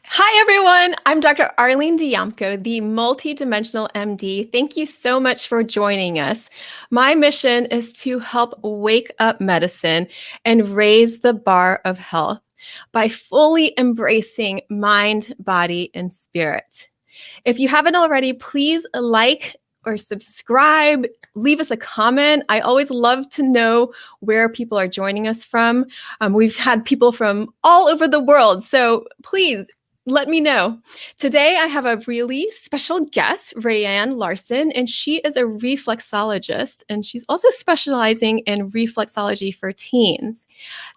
Hi, everyone. I'm Dr. Arlene Dijamco, the Multidimensional MD. Thank you so much for joining us. My mission is to help wake up medicine and raise the bar of health by fully embracing mind, body, and spirit. If you haven't already, please like or subscribe, leave us a comment. I always love to know where people are joining us from. We've had people from all over the world, so please let me know. Today, I have a really special guest, Rayann Larsen, and she is a reflexologist, and she's also specializing in reflexology for teens.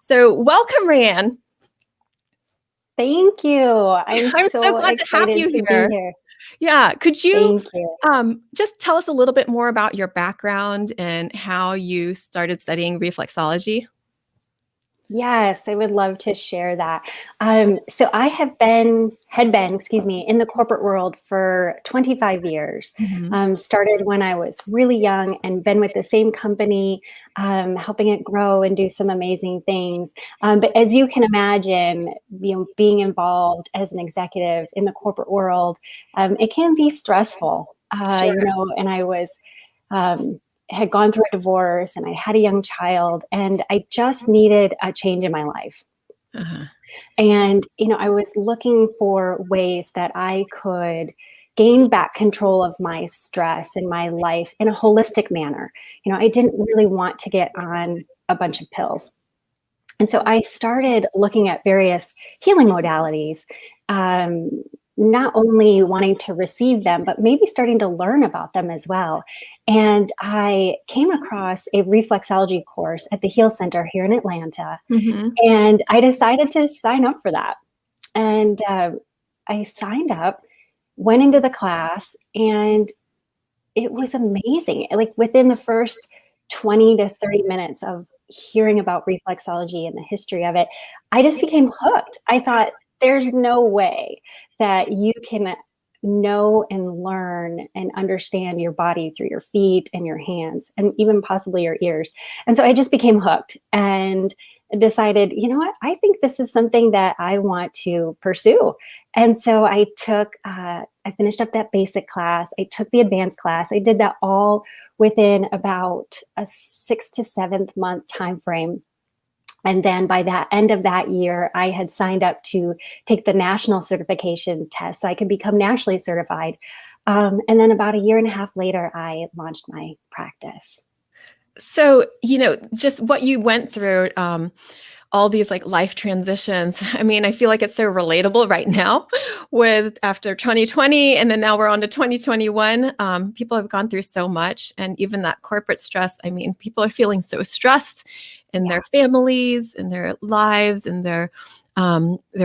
So welcome, Rayann. Thank you. I'm I'm so so glad to have excited you to be here. here. Yeah, could you Thank you. just tell us a little bit more about your background and how you started studying reflexology? Yes, I would love to share that. So I had been, in the corporate world for 25 years. Mhm. Started when I was really young and been with the same company, helping it grow and do some amazing things. But as you can imagine, being involved as an executive in the corporate world, it can be stressful. Sure. And I was had gone through a divorce and I had a young child and I just needed a change in my life. Uh-huh. And, I was looking for ways that I could gain back control of my stress in my life in a holistic manner. I didn't really want to get on a bunch of pills. And so I started looking at various healing modalities, um, not only wanting to receive them, but maybe starting to learn about them as well. And I came across a reflexology course at the Heal Center here in Atlanta. Mhm. And I decided to sign up for that. And I signed up, went into the class, and it was amazing. Like within the first 20 to 30 minutes of hearing about reflexology and the history of it, I just became hooked. I thought, there's no way that you can know and learn and understand your body through your feet and your hands and even possibly your ears. And so I just became hooked and decided, I think this is something that I want to pursue. And so I finished up that basic class. I took the advanced class. I did that all within about a 6 to 7th month time frame. And then by the end of that year, I had signed up to take the national certification test so I could become nationally certified. And then about a year and a half later, I launched my practice. So, just what you went through, all these like life transitions. I mean, I feel like it's so relatable right now with after 2020 and then now we're on to 2021. People have gone through so much and even that corporate stress. I mean, people are feeling so stressed in Yeah. their families, in their lives, in their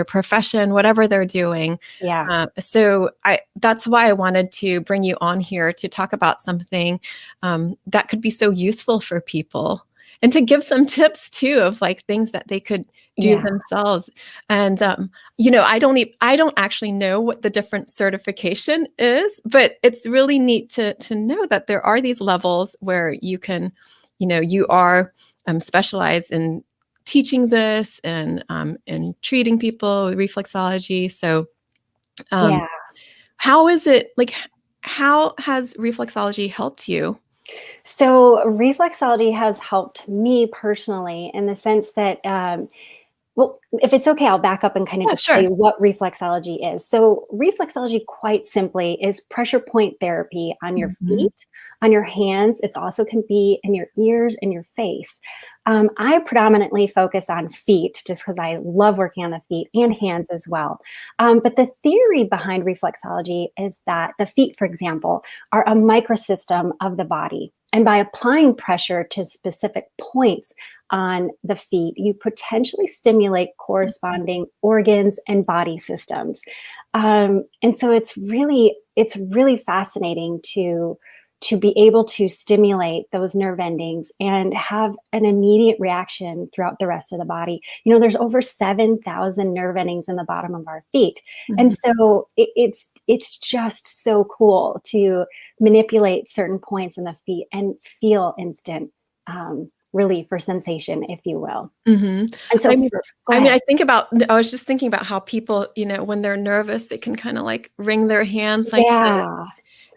profession, whatever they're doing. Yeah. That's why I wanted to bring you on here to talk about something that could be so useful for people and to give some tips too of like things that they could do Yeah. themselves. And I don't actually know what the different certification is, but it's really neat to know that there are these levels where you can, you are specialized in teaching this and treating people with reflexology. So um, Yeah. how is it like? How has reflexology helped you? So reflexology has helped me personally in the sense that, well, if it's okay, I'll back up and kind of Yeah, just tell sure. you what reflexology is. So reflexology, quite simply, is pressure point therapy on your Mhm. feet, on your hands. It also can be in your ears and your face. I predominantly focus on feet just because I love working on the feet and hands as well. But the theory behind reflexology is that the feet, for example, are a microsystem of the body. And by applying pressure to specific points on the feet, you potentially stimulate corresponding organs and body systems. And so it's really fascinating to be able to stimulate those nerve endings and have an immediate reaction throughout the rest of the body. There's over 7,000 nerve endings in the bottom of our feet. And Mhm. so it's just so cool to manipulate certain points in the feet and feel instant relief or sensation, if you will. Mhm. And so go I mean, ahead. I was just thinking about how people, when they're nervous, it can kinda, like, wring their hands like this. Yeah,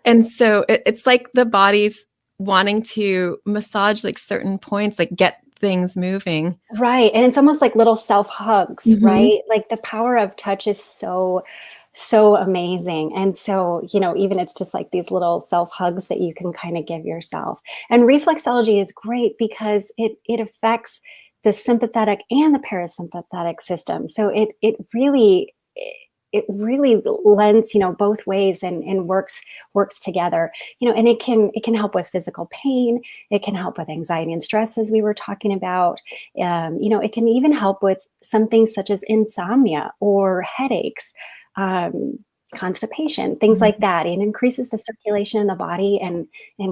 And so it's like the body's wanting to massage, like, certain points, like, get things moving. right. And it's almost like little self hugs, Mhm. right? Like the power of touch is so amazing. And so, even it's just like these little self hugs that you can kind of give yourself. And reflexology is great because it affects the sympathetic and the parasympathetic system. So it really lends, both ways and works together. And it can help with physical pain. It can help with anxiety and stress, as we were talking about. It can even help with some things such as insomnia or headaches, um, constipation, things like Mhm. that. It increases the circulation in the body and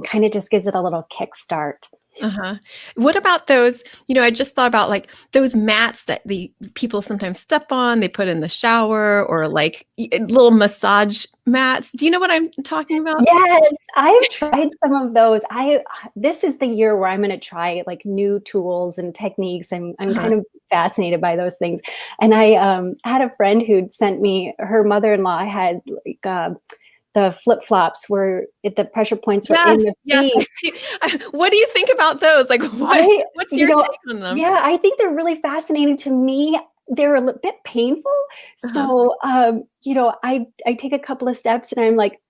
kind of just gives it a little kickstart. Uh-huh. What about those I just thought about, like, those mats that the people sometimes step on, they put in the shower or, like, little massage mats. Do you know what I'm talking about? Yes, I've tried some of those. This is the year where I'm gonna try, like, new tools and techniques, and I'm Uh-huh. kind of fascinated by those things, and I, had a friend who'd sent me her mother-in-law had, like, the flip-flops where the pressure points were Yes, in the yes, I feet. see. What do you think about those? Like, I what's you your know take on them? yeah, I think they're really fascinating to me. They're a bit painful, Uh-huh. so, I take a couple of steps and I'm like,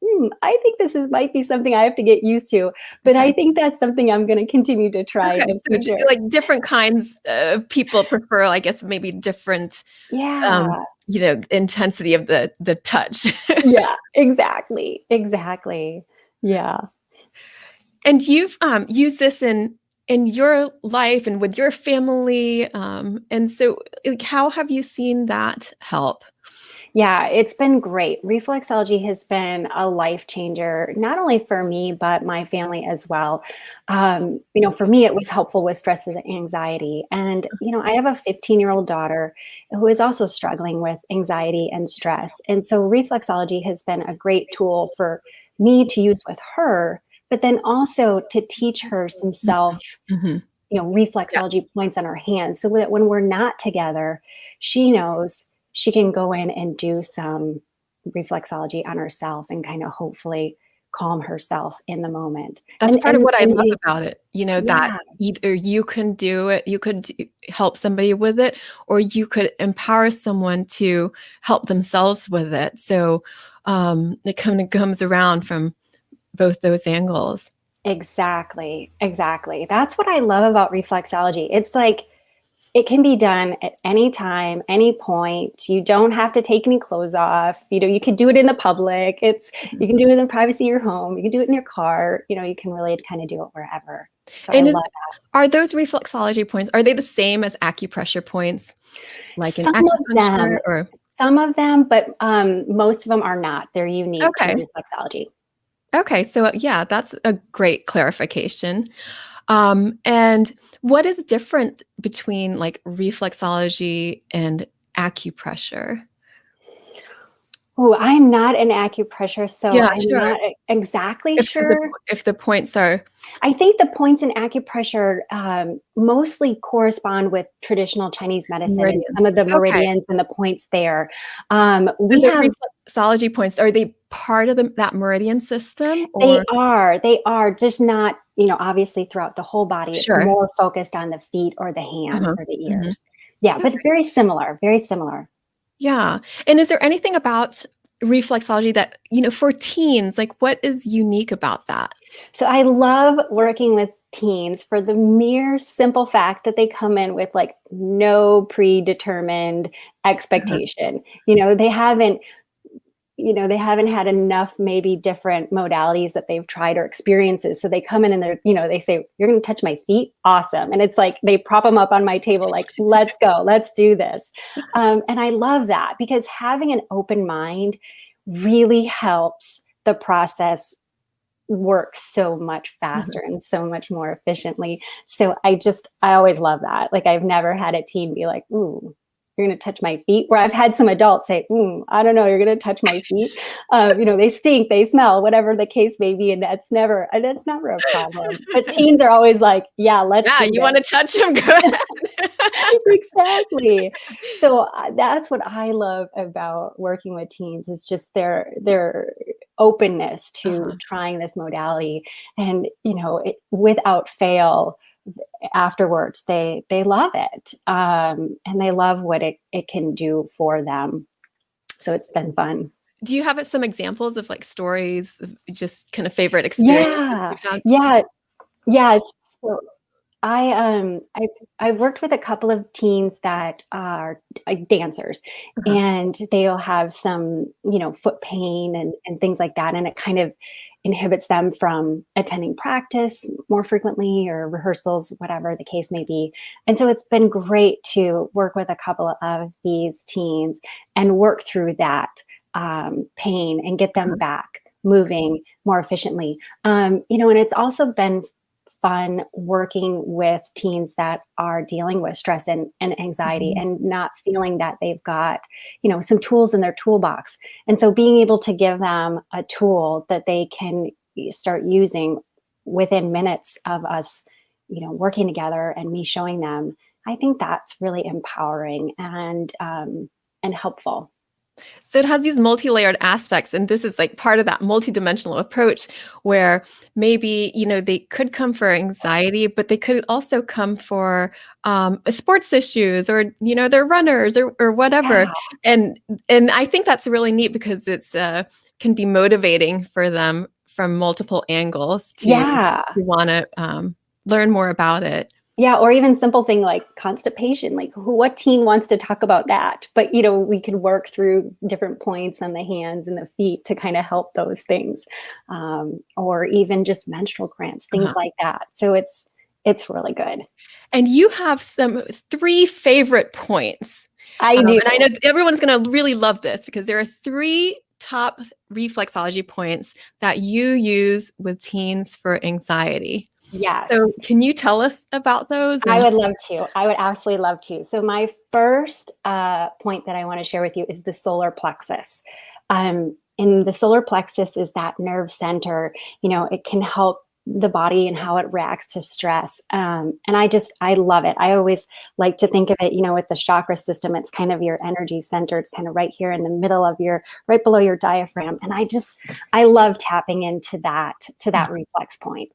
I think this is might be something I have to get used to," but I Okay. think that's something I'm gonna continue to try Okay, in the so d future. like, different kinds of people prefer, I guess, maybe different, Yeah. intensity of the touch. Yeah, exactly, exactly. Yeah. And you've, used this in your life and with your family, and so, like, how have you seen that help? Yeah, it's been great. Reflexology has been a life changer, not only for me, but my family as well. For me, it was helpful with stress and anxiety. And, I have a 15-year-old daughter who is also struggling with anxiety and stress. And so reflexology has been a great tool for me to use with her, but then also to teach her some Mhm, mhm. Yeah, reflexology points on her hands so that when we're not together, she knows she can go in and do some reflexology on herself and kind of hopefully calm herself in the moment. that's And part of and what I and love they about it, that yeah, either you can do it, you could help somebody with it, or you could empower someone to help themselves with it. So, it kinda comes around from both those angles. exactly, exactly. That's what I love about reflexology. It's like it can be done at any time, any point. You don't have to take any clothes off. You can do it in the public. Mhm. You can do it in the privacy of your home. You can do it in your car. You can really kind of do it wherever. So I And love are those reflexology points, are they the same as acupressure points, like in some of them, acupuncture or but most of them are not. They're unique to okay. reflexology. Okay, so, yeah, that's a great clarification. And what is different between, like, reflexology and acupressure? Oh, I'm not an acupressure, so Yeah, I'm sure. not exactly If sure. the points are I think the points in acupressure mostly correspond with traditional Chinese medicine and some meridians. of the Okay. meridians and the points there. So We the have reflexology points, are they part of that meridian system They or are, they are, just not, obviously throughout the whole body. It's Sure. more focused on the feet or the hands Uh-huh. or the Mhm. ears. Yeah, but Okay. very similar, very similar. Yeah. And is there anything about reflexology that, for teens, like, what is unique about that? So I love working with teens for the mere simple fact that they come in with like no predetermined Uh-huh. expectation. They haven't had enough maybe different modalities that they've tried or experiences. So they come in and they say, "You're going to touch my feet? Awesome." And it's like they prop them up on my table, like, "Let's go, let's do this." And I love that because having an open mind really helps the process work so much faster Mhm. and so much more efficiently. So I always love that. Like I've never had a teen be like, "Ooh, you're going to touch my feet. Where I've had some adults say, I don't know, you're going to touch my feet. They stink, they smell, whatever the case may be. And that's never a problem. But teens are always like, yeah, let's do you this. want to touch them? Go ahead. Exactly. So that's what I love about working with teens is just their openness to trying this modality, and without fail, afterwards they love it, and they love what it can do for them. So it's been fun. Do you have some examples of like stories of just kind of favorite experiences you've had? Yeah. So I've worked with a couple of teens that are dancers, and they'll have some, foot pain and things like that. And it kind of inhibits them from attending practice more frequently or rehearsals, whatever the case may be. And so it's been great to work with a couple of these teens and work through that pain and get them back moving more efficiently. And it's also been fun working with teens that are dealing with stress and anxiety and not feeling that they've got, some tools in their toolbox. And so being able to give them a tool that they can start using within minutes of us, working together and me showing them, I think that's really empowering and helpful. So it has these multi-layered aspects, and this is like part of that multi-dimensional approach where maybe, they could come for anxiety, but they could also come for sports issues, or, they're runners or whatever. Yeah. And I think that's really neat because it's can be motivating for them from multiple angles to want to learn more about it. Yeah, or even simple thing like constipation, like what teen wants to talk about that? But, we could work through different points on the hands and the feet to kind of help those things. Or even just menstrual cramps, things like that. So it's really good. And you have some 3 favorite points. I do. And I know everyone's going to really love this because there are 3 top reflexology points that you use with teens for anxiety. Yes. So can you tell us about those? I would love to. I would absolutely love to. So my first point that I want to share with you is the solar plexus. And the solar plexus is that nerve center. It can help the body and how it reacts to stress. And I love it. I always like to think of it, with the chakra system, it's kind of your energy center. It's kind of right here in the middle of right below your diaphragm. And I love tapping into that reflex point.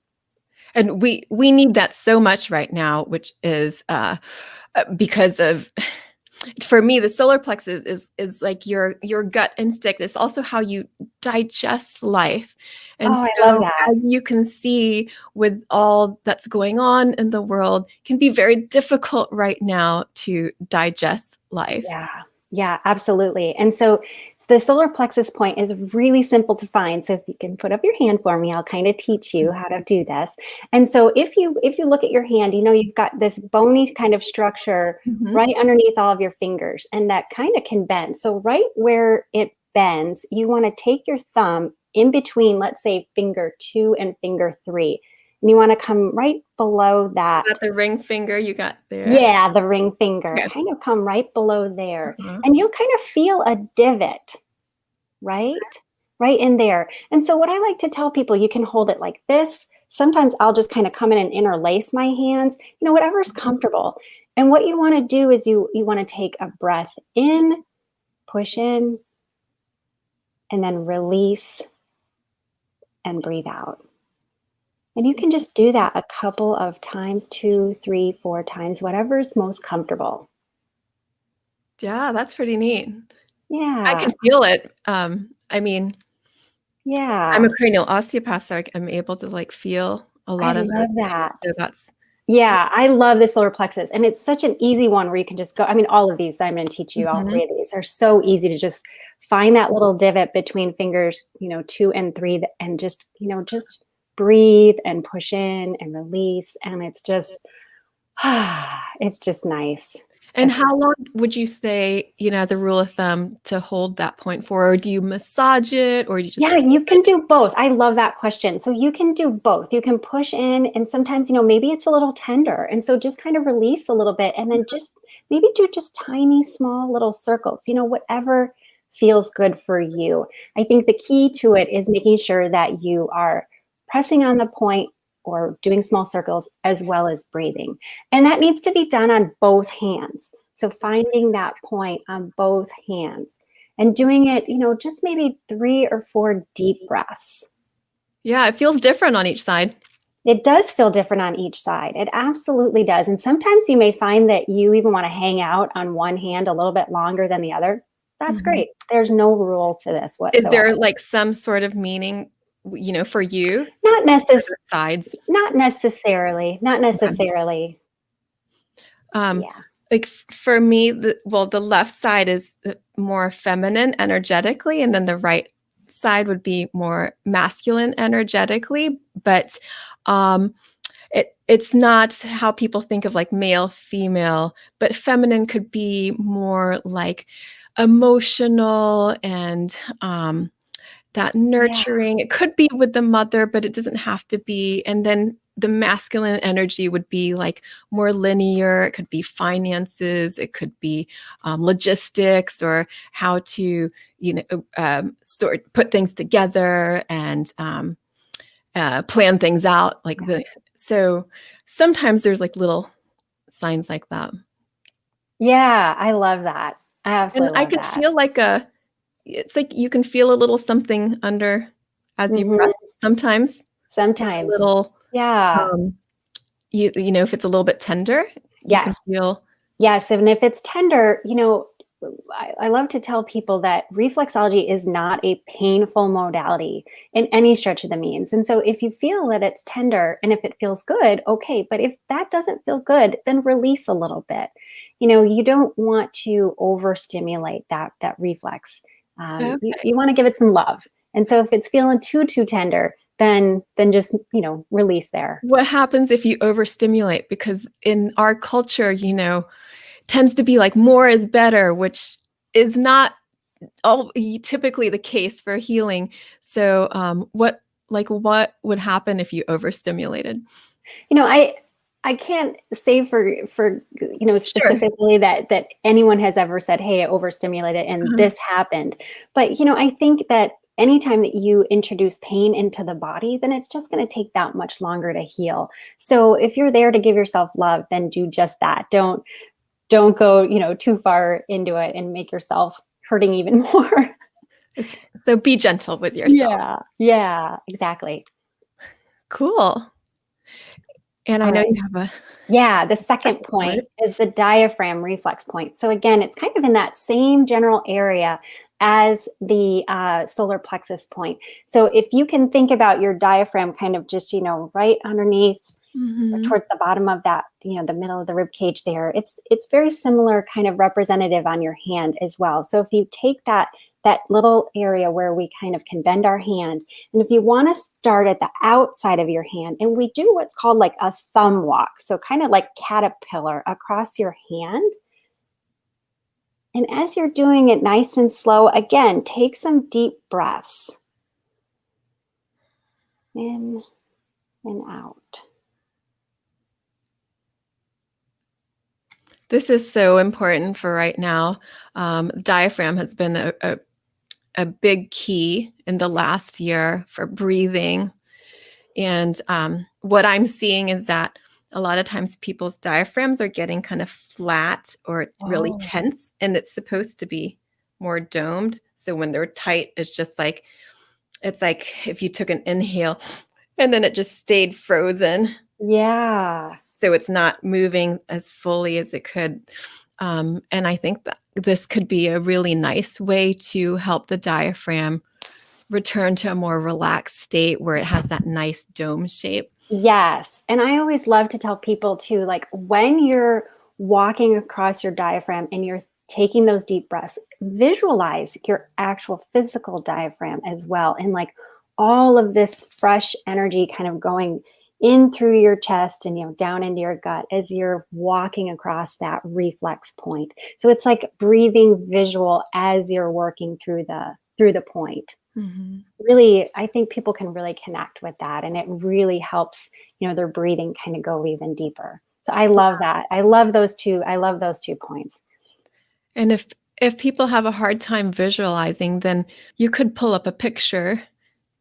And we need that so much right now, which is because of, for me, the solar plexus is like your gut instinct. It's also how you digest life. And I love that. As you can see, with all that's going on in the world, it can be very difficult right now to digest life. Yeah, absolutely. And so the solar plexus point is really simple to find. So if you can put up your hand for me, I'll kind of teach you how to do this. And so if you look at your hand, you've got this bony kind of structure right underneath all of your fingers, and that kind of can bend. So right where it bends, you want to take your thumb in between, let's say, finger 2 and finger 3. And you want to come right below that. Is that the ring finger you got there? Yeah, the ring finger. Okay. Kind of come right below there. And you'll kind of feel a divot, right? Right in there. And so what I like to tell people, you can hold it like this. Sometimes I'll just kind of come in and interlace my hands, whatever's comfortable. And what you want to do is you want to take a breath in, push in, and then release and breathe out. And you can just do that a couple of times, 2, 3, 4 times, whatever's most comfortable. Yeah, that's pretty neat. Yeah. I can feel it. Yeah. I'm a cranial osteopath, so I'm able to feel a lot of love that. So that's I love the solar plexus. And it's such an easy one where you can just go. All of these that I'm going to teach you, all 3 of these are so easy to just find that little divot between fingers, 2 and 3, and just breathe and push in and release. And it's just nice. And how long would you say, as a rule of thumb, to hold that point for? Or do you massage it, or do you just? Yeah, you can do both. I love that question. So you can do both. You can push in, and sometimes, maybe it's a little tender. And so just kind of release a little bit, and then just maybe do just tiny, small little circles, whatever feels good for you. I think the key to it is making sure that you are pressing on the point or doing small circles as well as breathing. And that needs to be done on both hands. So finding that point on both hands and doing it, just maybe 3 or 4 deep breaths. Yeah, it feels different on each side. It does feel different on each side. It absolutely does. And sometimes you may find that you even want to hang out on one hand a little bit longer than the other. That's great. There's no rule to this Is whatsoever. there like some sort of meaning, for you? Not Sides. Not necessarily. Not necessarily. Yeah. Yeah. Like for me, the left side is more feminine energetically, and then the right side would be more masculine energetically. But it's not how people think of like male, female, but feminine could be more like emotional and that nurturing. It could be with the mother, but it doesn't have to be. And then the masculine energy would be like more linear. It could be finances. It could be logistics, or how to, sort put things together and plan things out. So sometimes there's like little signs like that. Yeah, I love that. I And absolutely I love could that. feel like it's like you can feel a little something under as you press sometimes. Like a Sometimes. little, Yeah. um, if it's a little bit tender, you can Yes. feel. Yes. And if it's tender, I love to tell people that reflexology is not a painful modality in any stretch of the means. And so if you feel that it's tender and if it feels good, okay. But if that doesn't feel good, then release a little bit. You don't want to overstimulate that reflex. Okay. You want to give it some love. And so if it's feeling too tender, then just, release there. What happens if you overstimulate? Because in our culture, tends to be like more is better, which is not typically the case for healing. So, what would happen if you overstimulated? I can't say for Sure. specifically that anyone has ever said, hey, I overstimulated and this happened. But I think that anytime that you introduce pain into the body, then it's just going to take that much longer to heal. So if you're there to give yourself love, then do just that. Don't go too far into it and make yourself hurting even more. Okay. So be gentle with yourself. Yeah, exactly. Cool. And I All know right. you have a Yeah, the second second point point. is the diaphragm reflex point. So again, it's kind of in that same general area as the solar plexus point. So if you can think about your diaphragm kind of just, right underneath or Mhm. towards the bottom of that, the middle of the rib cage there, it's very similar kind of representative on your hand as well. So if you take that little area where we kind of can bend our hand, and if you want to start at the outside of your hand, and we do what's called like a thumb walk, so kind of like caterpillar across your hand. And as you're doing it nice and slow, again, take some deep breaths in and out. This is so important for right now. Diaphragm has been a big key in the last year for breathing. And what I'm seeing is that a lot of times people's diaphragms are getting kind of flat or really Oh, tense, and it's supposed to be more domed. So when they're tight, it's like if you took an inhale and then it just stayed frozen. yeah. So it's not moving as fully as it could. And I think that this could be a really nice way to help the diaphragm return to a more relaxed state where it has that nice dome shape. Yes. And I always love to tell people too, like when you're walking across your diaphragm and you're taking those deep breaths, visualize your actual physical diaphragm as well. And like all of this fresh energy kind of going in through your chest and down into your gut as you're walking across that reflex point. So it's like breathing visual as you're working through the point. Mhm. Really, I think people can really connect with that, and it really helps their breathing kind of go even deeper. So I love that. I love those two. I love those 2 points. And if people have a hard time visualizing, then you could pull up a picture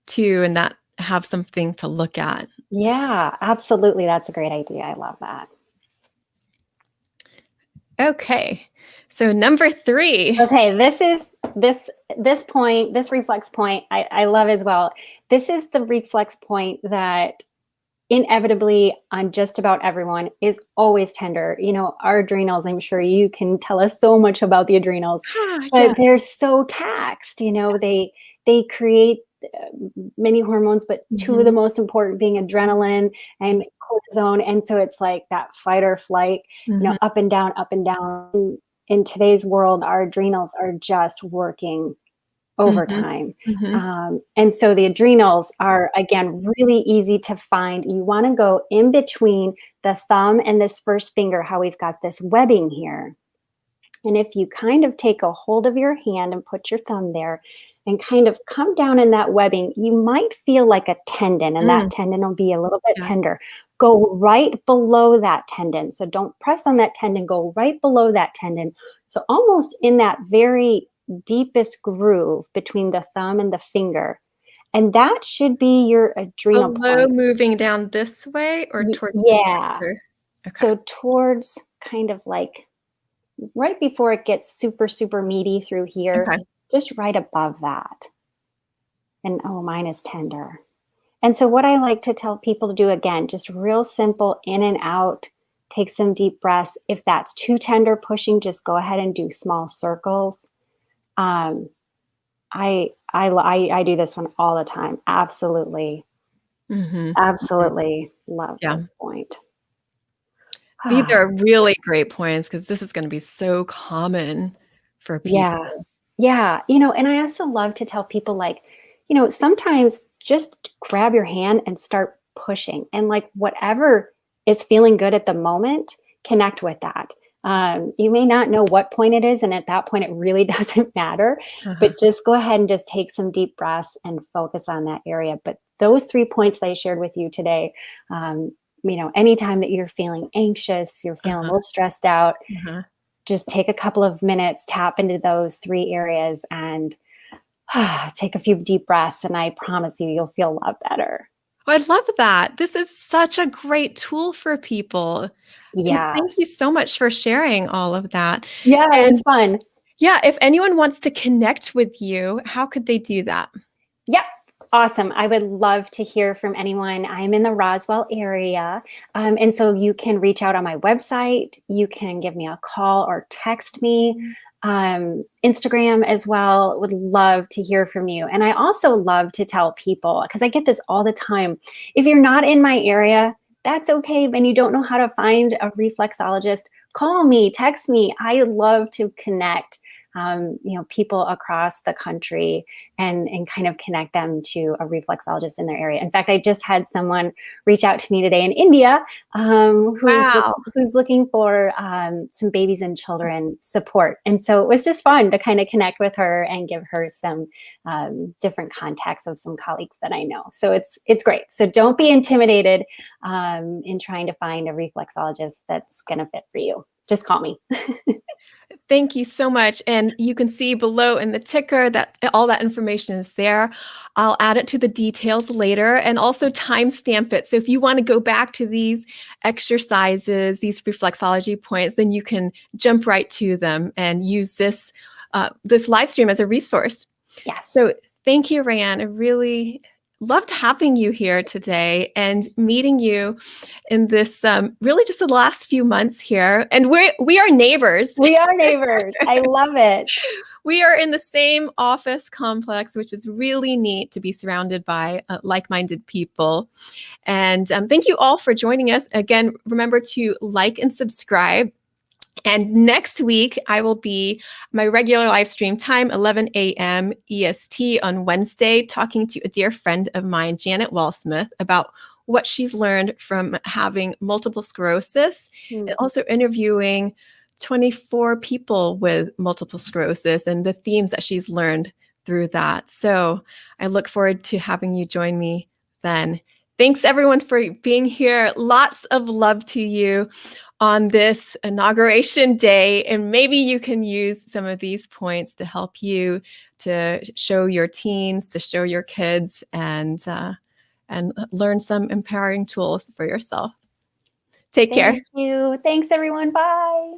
too, and that have something to look at. Yeah, absolutely. That's a great idea. I love that. Okay. So number 3. Okay, this point, this reflex point, I love as well. This is the reflex point that inevitably on just about everyone is always tender. You know, our adrenals, I'm sure you can tell us so much about the adrenals, but Yeah. they're so taxed. You know, they create many hormones, but 2 of the most important being adrenaline and cortisone. And so it's like that fight or flight, you know, up and down, up and down. In today's world, our adrenals are just working overtime. And so the adrenals are, again, really easy to find. You want to go in between the thumb and this first finger, how we've got this webbing here. And if you kind of take a hold of your hand and put your thumb there and kind of come down in that webbing, you might feel like a tendon, and that tendon will be a little bit tender. Go right below that tendon. So don't press on that tendon, go right below that tendon. So almost in that very deepest groove between the thumb and the finger. And that should be your adrenal Below, point. moving down this way or towards the Yeah. center? Okay. So towards kind of like right before it gets super, super meaty through here, Okay. just right above that. And oh, mine is tender. And so what I like to tell people to do, again, just real simple, in and out, take some deep breaths. If that's too tender pushing, just go ahead and do small circles. I do this one all the time. Absolutely. Absolutely love Yeah. this point. These are really great points because this is going to be so common for people. Yeah. Yeah. You know, and I also love to tell people, like, you know, sometimes just grab your hand and start pushing, and like whatever is feeling good at the moment, connect with that. You may not know what point it is, and at that point, it really doesn't matter. But just go ahead and just take some deep breaths and focus on that area. But those 3 points that I shared with you today, you know, anytime that you're feeling anxious, you're feeling a little stressed out, just take a couple of minutes, tap into those 3 areas, and take a few deep breaths. And I promise you, you'll feel a lot better. Oh, I love that. This is such a great tool for people. And thank Yes. you so much for sharing all of that. Yeah, it was And fun. yeah, if anyone wants to connect with you, how could they do that? Yep. Awesome. I would love to hear from anyone. I'm in the Roswell area. And so you can reach out on my website. You can give me a call or text me. Instagram as well. Would love to hear from you. And I also love to tell people, because I get this all the time, if you're not in my area, that's okay. And you don't know how to find a reflexologist, call me, text me. I love to connect. You know, people across the country, and kind of connect them to a reflexologist in their area. In fact, I just had someone reach out to me today in India, Wow. who's looking for some babies and children support. And so it was just fun to kind of connect with her and give her some different contacts of some colleagues that I know. So it's great. So don't be intimidated in trying to find a reflexologist that's going to fit for you. Just call me. Thank you so much. And you can see below in the ticker that all that information is there. I'll add it to the details later and also timestamp it. So if you want to go back to these exercises, these reflexology points, then you can jump right to them and use this live stream as a resource. Yes. So thank you, Rayann. I really loved having you here today and meeting you in this really just the last few months here. And we are neighbors. We are neighbors. I love it. We are in the same office complex, which is really neat to be surrounded by like-minded people. And thank you all for joining us. Again, remember to like and subscribe. And next week, I will be my regular live stream time, 11 a.m. EST on Wednesday, talking to a dear friend of mine, Janet Wellsmith, about what she's learned from having multiple sclerosis, and also interviewing 24 people with multiple sclerosis and the themes that she's learned through that. So I look forward to having you join me then. Thanks everyone for being here. Lots of love to you on this inauguration day, and maybe you can use some of these points to help you to show your teens, to show your kids, and learn some empowering tools for yourself. Take care. Thank you. Thanks, everyone. Bye.